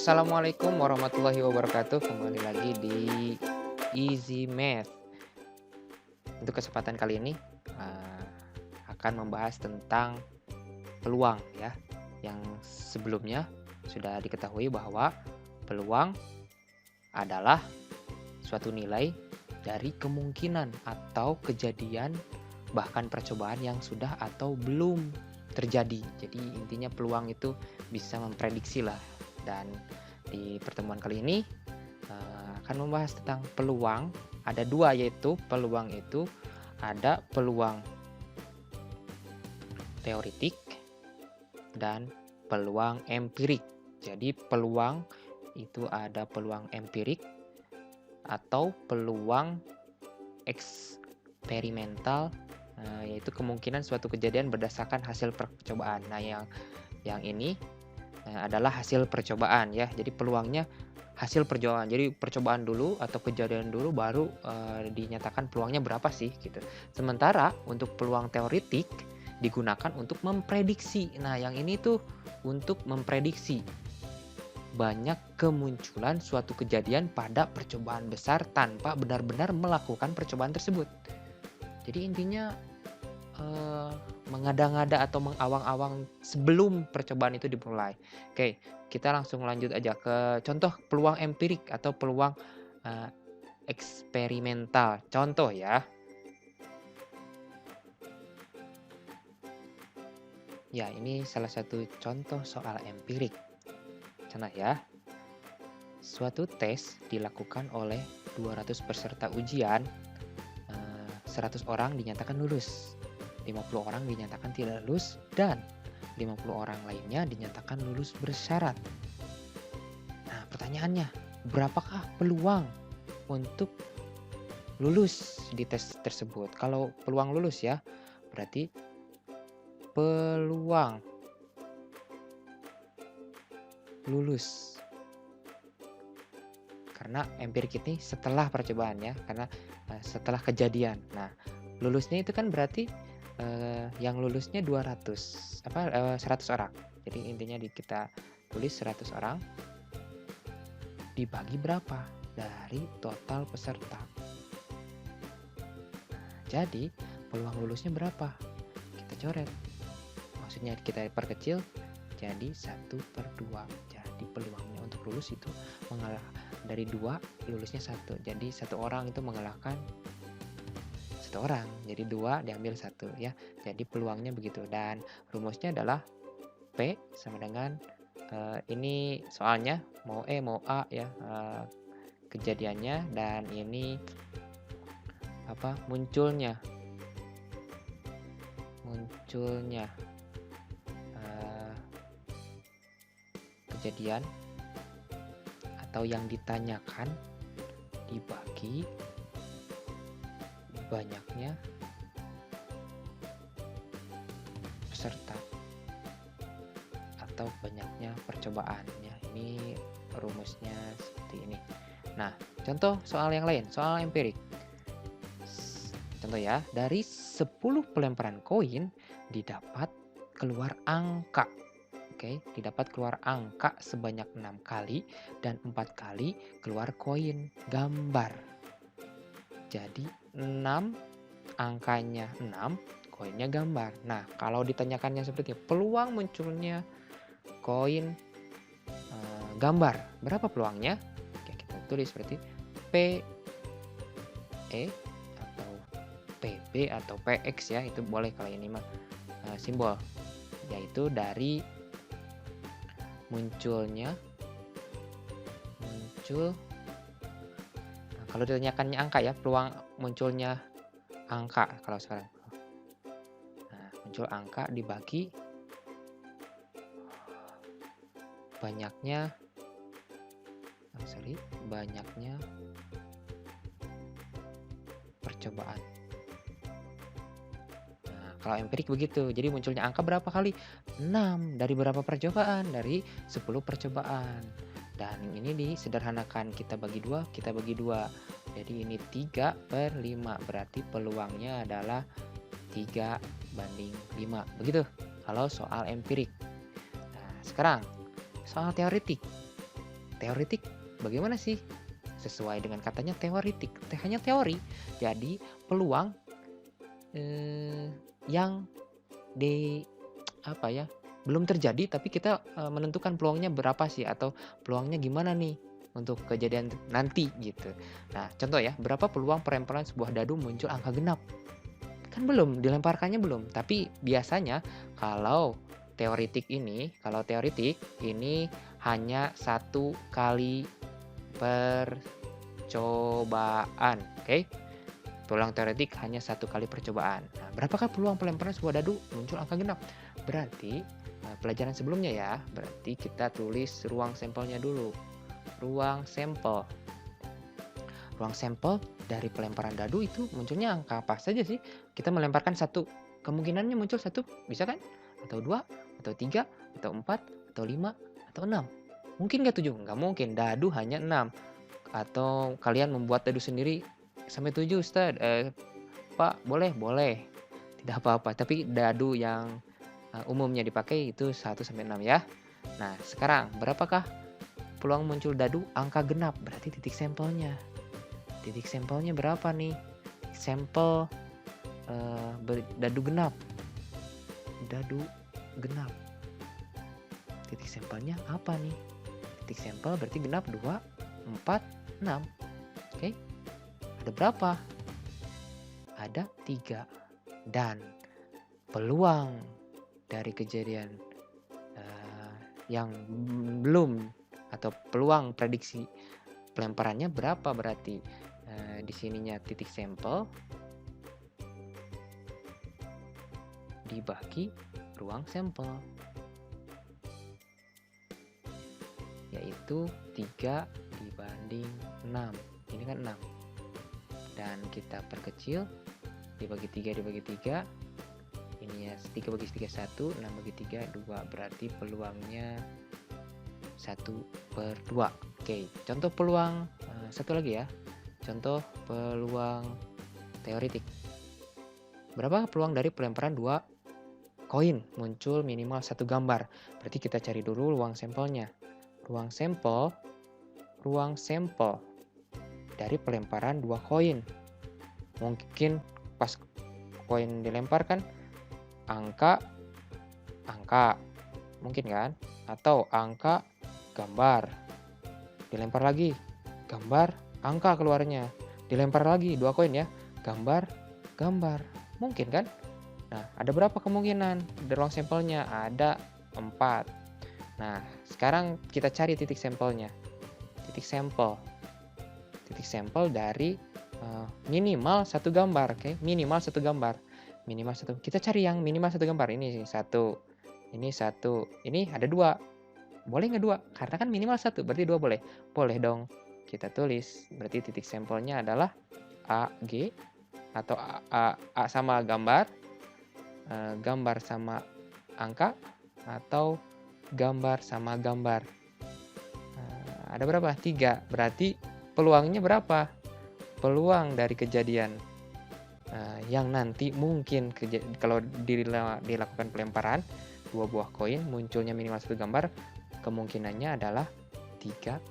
Assalamualaikum warahmatullahi wabarakatuh. Kembali lagi di Easy Math. Untuk kesempatan kali ini akan membahas tentang peluang ya. Yang sebelumnya sudah diketahui bahwa peluang adalah suatu nilai dari kemungkinan atau kejadian bahkan percobaan yang sudah atau belum terjadi. Jadi intinya peluang itu bisa memprediksi lah. Dan di pertemuan kali ini akan membahas tentang peluang. Ada dua, yaitu peluang itu ada peluang teoritik dan peluang empirik. Jadi peluang itu ada peluang empirik atau peluang eksperimental, yaitu kemungkinan suatu kejadian berdasarkan hasil percobaan. Nah, yang ini adalah hasil percobaan ya. Jadi peluangnya hasil percobaan. Jadi percobaan dulu atau kejadian dulu baru dinyatakan peluangnya berapa sih gitu. Sementara untuk peluang teoritik digunakan untuk memprediksi. Nah, yang ini tuh untuk memprediksi banyak kemunculan suatu kejadian pada percobaan besar tanpa benar-benar melakukan percobaan tersebut. Jadi intinya mengada-ngada atau mengawang-awang sebelum percobaan itu dimulai. Oke, kita langsung lanjut aja ke contoh peluang empirik atau peluang eh, eksperimental. Contoh ya. Ya, ini salah satu contoh soal empirik. Contoh ya. Suatu tes dilakukan oleh 200 peserta ujian, 100 orang dinyatakan lulus, 50 orang dinyatakan tidak lulus, dan 50 orang lainnya dinyatakan lulus bersyarat. Nah, pertanyaannya, berapakah peluang untuk lulus di tes tersebut? Kalau peluang lulus ya, berarti peluang lulus. Karena empirik ini setelah percobaan ya, karena setelah kejadian. Nah, lulusnya itu kan berarti yang lulusnya 100 orang. Jadi intinya kita tulis 100 orang dibagi berapa dari total peserta. Jadi peluang lulusnya berapa? Kita coret. Maksudnya kita perkecil jadi 1/2. Jadi peluangnya untuk lulus itu mengalah dari 2, lulusnya 1. Jadi 1 orang itu mengalahkan 1 orang. Jadi 2 diambil 1 ya. Jadi peluangnya begitu, dan rumusnya adalah P sama dengan ini soalnya mau E mau A ya, kejadiannya, dan ini munculnya kejadian atau yang ditanyakan dibagi banyaknya peserta atau banyaknya percobaannya. Ini rumusnya seperti ini. Nah, contoh soal yang lain, soal empirik. Contoh ya, dari 10 pelemparan koin didapat keluar angka. Oke, didapat keluar angka sebanyak 6 kali dan 4 kali keluar koin gambar. Jadi 6, angkanya 6, koinnya gambar. Nah, kalau ditanyakannya seperti peluang munculnya koin gambar, berapa peluangnya? Oke, kita tulis seperti PE atau PB atau PX ya, itu boleh kalau ini mah simbol, yaitu dari muncul kalau ditanyakannya angka ya, peluang munculnya angka kalau sekarang. Nah, muncul angka dibagi banyaknya percobaan. Nah, kalau empirik begitu. Jadi munculnya angka berapa kali? 6. Dari berapa percobaan? Dari 10 percobaan. Dan ini disederhanakan, kita bagi 2, Jadi ini 3/5. Berarti peluangnya adalah 3/5. Begitu kalau soal empirik. Nah, sekarang soal teoritik. teoretik bagaimana sih? Sesuai dengan katanya teoretik, hanya teori. Jadi peluang, eee, yang di apa ya, belum terjadi tapi kita, menentukan peluangnya berapa sih atau peluangnya gimana nih untuk kejadian nanti gitu. Nah contoh ya, berapa peluang pelemparan sebuah dadu muncul angka genap? Kan belum, dilemparkannya belum. Tapi biasanya kalau teoretik ini hanya satu kali percobaan, oke? Peluang teoretik hanya satu kali percobaan. Nah, berapakah peluang pelemparan sebuah dadu muncul angka genap? Berarti, pelajaran sebelumnya ya, berarti kita tulis ruang sampelnya dulu. Ruang sampel. Ruang sampel dari pelemparan dadu itu munculnya angka apa saja sih? Kita melemparkan satu, kemungkinannya muncul satu, bisa kan? Atau dua, atau tiga, atau empat, atau lima, atau enam. Mungkin nggak tujuh? Nggak mungkin, dadu hanya enam. Atau kalian membuat dadu sendiri sampai tujuh, Ustaz. Pak, boleh? Boleh. Tidak apa-apa, tapi dadu yang umumnya dipakai itu 1 sampai 6 ya. Nah, sekarang berapakah peluang muncul dadu angka genap? Berarti titik sampelnya. Titik sampelnya berapa nih? Sampel dadu genap. Dadu genap. Titik sampelnya apa nih? Titik sampel berarti genap 2, 4, 6. Oke. Ada berapa? Ada 3. Dan peluang dari kejadian yang belum atau peluang prediksi pelemparannya berapa berarti? Di sininya titik sampel dibagi ruang sampel, yaitu 3/6. Ini kan 6. Dan kita perkecil, dibagi 3, ini ya 3/3 1, 6/3 2, berarti peluangnya 1/2. Oke, contoh peluang satu lagi ya. Contoh peluang teoretik. Berapa peluang dari pelemparan 2 koin muncul minimal 1 gambar? Berarti kita cari dulu ruang sampelnya. Ruang sampel dari pelemparan 2 koin. Mungkin pas koin dilemparkan angka, mungkin kan? Atau angka, gambar. Dilempar lagi, gambar, angka keluarnya. Dilempar lagi 2 koin ya, gambar. Mungkin kan? Nah, ada berapa kemungkinan di ruang sampelnya? Ada 4. Nah, sekarang kita cari titik sampelnya. Titik sampel dari minimal 1 gambar, oke? Minimal 1 gambar. Minimal 1. Kita cari yang minimal 1 gambar. Ini 1. Ini 1. Ini ada 2. Boleh nggak 2? Karena kan minimal 1, berarti 2 boleh? Boleh dong. Kita tulis. Berarti titik sampelnya adalah AG atau A sama gambar, gambar sama angka, atau gambar sama gambar. Ada berapa? 3. Berarti peluangnya berapa? Peluang dari kejadian yang nanti mungkin kalau dilakukan pelemparan 2 buah koin munculnya minimal 1 gambar, kemungkinannya adalah 3/4.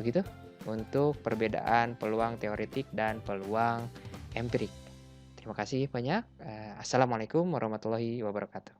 Begitu untuk perbedaan peluang teoretik dan peluang empirik. Terima kasih banyak. Assalamualaikum warahmatullahi wabarakatuh.